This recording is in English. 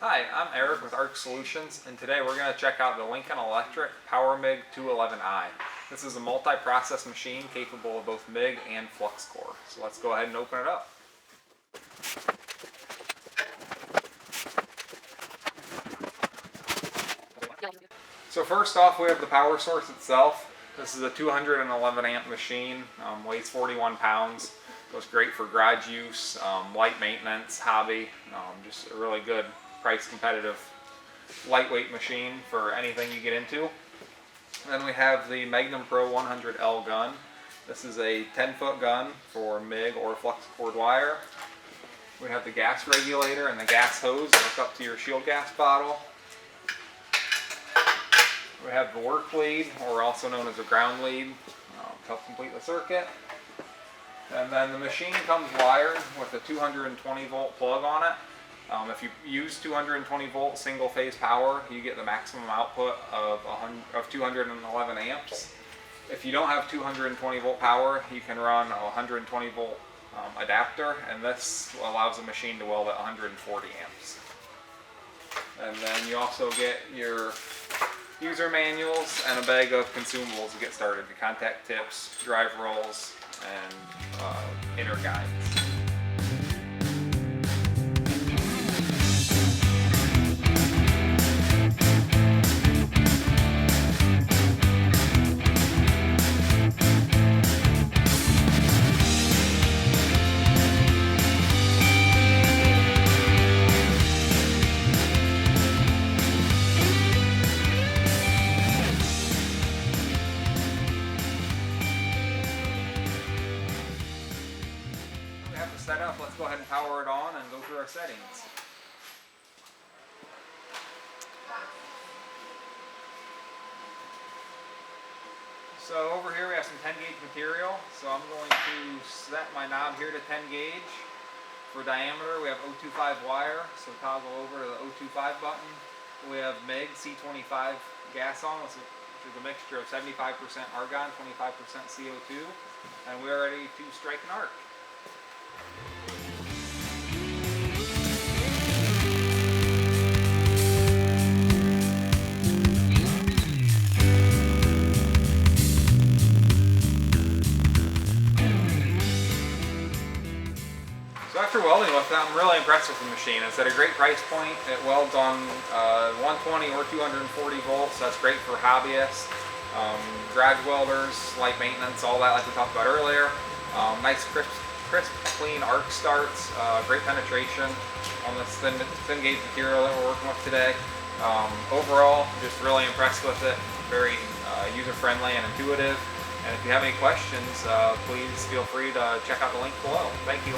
Hi, I'm Eric with ARC Solutions, and today we're going to check out the Lincoln Electric Power MIG 211i. This is a multi-process machine capable of both MIG and flux core. So let's go ahead and open it up. So first off, we have the power source itself. This is a 211 amp machine, weighs 41 pounds. Goes great for garage use, light maintenance, hobby, just a really good price competitive lightweight machine for anything you get into. Then we have the Magnum Pro 100L gun. This is a 10-foot gun for MIG or flux cord wire. We have the gas regulator and the gas hose that hook up to your shield gas bottle. We have the work lead, or also known as a ground lead, to help complete the circuit. And then the machine comes wired with a 220 volt plug on it. If you use 220 volt single phase power, you get the maximum output of 211 amps. If you don't have 220 volt power, you can run a 120 volt adapter, and this allows the machine to weld at 140 amps. And then you also get your user manuals and a bag of consumables to get started: the contact tips, drive rolls, and inner guides. Set up, let's go ahead and power it on and go through our settings. So over here we have some 10 gauge material, so I'm going to set my knob here to 10 gauge. For diameter we have 025 wire, so toggle over to the 025 button. We have MIG C25 gas on, which is a mixture of 75% argon, 25% CO2, and we're ready to strike an arc. So after welding with it, I'm really impressed with the machine. It's at a great price point. It welds on 120 or 240 volts. That's great for hobbyists, garage welders, light maintenance, all that like we talked about earlier. Nice crisp, clean arc starts, great penetration on this thin gauge material that we're working with today. Overall, just really impressed with it. Very user-friendly and intuitive. And if you have any questions, please feel free to check out the link below. Thank you.